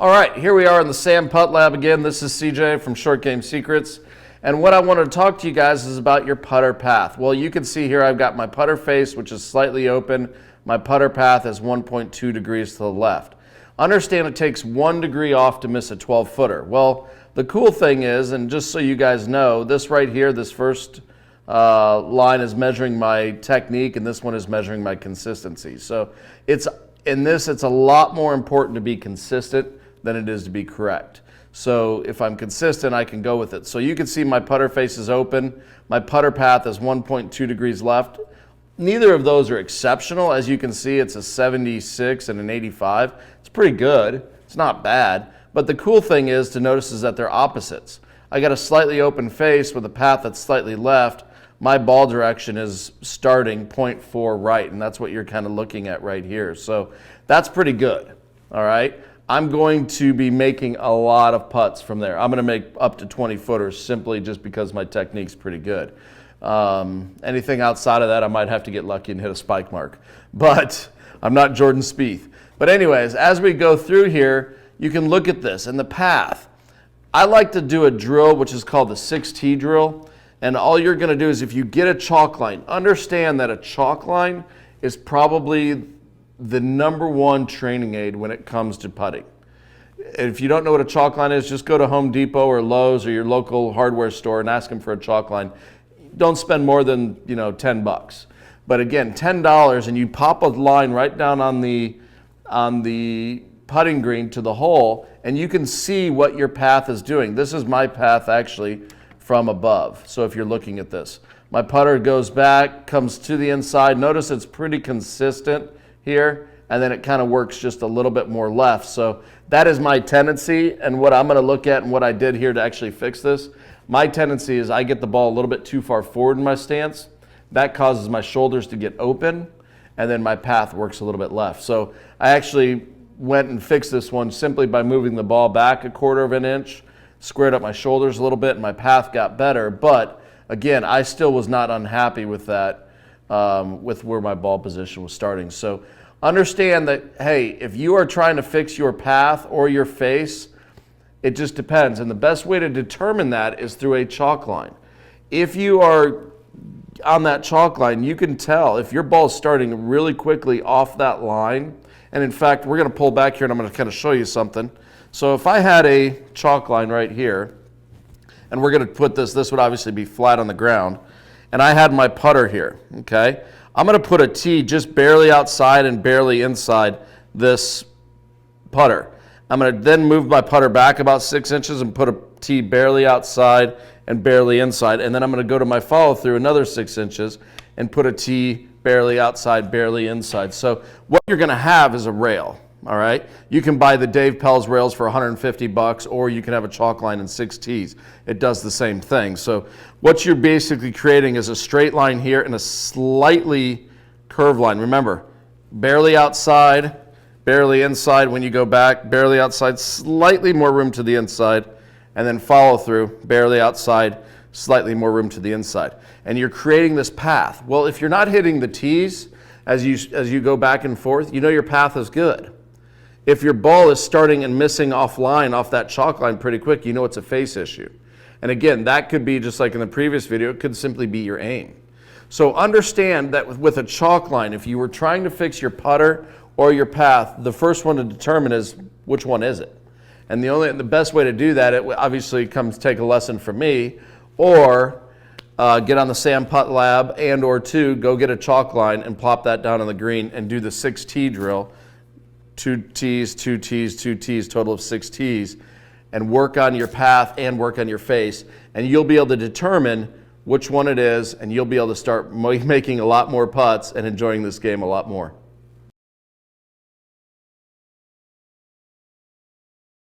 All right, here we are in the Sam Putt Lab again. This is CJ from Short Game Secrets. And what I wanted to talk to you guys is about your putter path. Well, you can see here I've got my putter face, which is slightly open. My putter path is 1.2 degrees to the left. Understand it takes 1 degree off to miss a 12-footer. Well, the cool thing is, and just so you guys know, this right here, this first line is measuring my technique, and this one is measuring my consistency. So it's a lot more important to be consistent than it is to be correct. So if I'm consistent, I can go with it. So you can see my putter face is open. My putter path is 1.2 degrees left. Neither of those are exceptional. As you can see, it's a 76 and an 85. It's pretty good. It's not bad. But the cool thing is to notice is that they're opposites. I got a slightly open face with a path that's slightly left. My ball direction is starting 0.4 right, and that's what you're kind of looking at right here. So that's pretty good, all right? I'm going to be making a lot of putts from there. I'm going to make up to 20 footers simply just because my technique's pretty good. Anything outside of that, I might have to get lucky and hit a spike mark. But I'm not Jordan Spieth. But anyways, as we go through here, you can look at this and the path. I like to do a drill which is called the 6T drill. And all you're going to do is if you get a chalk line, understand that a chalk line is probably the #1 training aid when it comes to putting. If you don't know what a chalk line is, just go to Home Depot or Lowe's or your local hardware store and ask them for a chalk line. Don't spend more than, $10. But again, $10 and you pop a line right down on the putting green to the hole and you can see what your path is doing. This is my path actually from above. So if you're looking at this, my putter goes back, comes to the inside. Notice it's pretty consistent here, and then it kind of works just a little bit more left. So that is my tendency, and what I'm going to look at and what I did here to actually fix this. My tendency is I get the ball a little bit too far forward in my stance. That causes my shoulders to get open, and then my path works a little bit left. So I actually went and fixed this one simply by moving the ball back 1/4 of an inch, squared up my shoulders a little bit, and my path got better. But again, I still was not unhappy with that, with where my ball position was starting. So understand that, hey, if you are trying to fix your path or your face, it just depends. And the best way to determine that is through a chalk line. If you are on that chalk line, you can tell if your ball is starting really quickly off that line. And in fact, we're going to pull back here and I'm going to kind of show you something. So if I had a chalk line right here, and we're going to put this would obviously be flat on the ground, and I had my putter here, okay? I'm going to put a tee just barely outside and barely inside this putter. I'm going to then move my putter back about 6 inches and put a tee barely outside and barely inside, and then I'm going to go to my follow through another 6 inches and put a tee barely outside, barely inside. So what you're going to have is a rail. All right, you can buy the Dave Pelz rails for $150, or you can have a chalk line and 6 tees. It does the same thing. So what you're basically creating is a straight line here and a slightly curved line. Remember, barely outside, barely inside when you go back, barely outside, slightly more room to the inside, and then follow through, barely outside, slightly more room to the inside. And you're creating this path. Well, if you're not hitting the tees as you go back and forth, you know your path is good. If your ball is starting and missing offline off that chalk line pretty quick, you know it's a face issue. And again, that could be just like in the previous video, it could simply be your aim. So understand that with a chalk line, if you were trying to fix your putter or your path, the first one to determine is which one is it. And the best way to do that, it obviously comes take a lesson from me, or get on the Sam Putt Lab, and or go get a chalk line and plop that down on the green and do the 6T drill. 2 tees, 2 tees, 2 tees, total of 6 tees, and work on your path and work on your face, and you'll be able to determine which one it is, and you'll be able to start making a lot more putts and enjoying this game a lot more.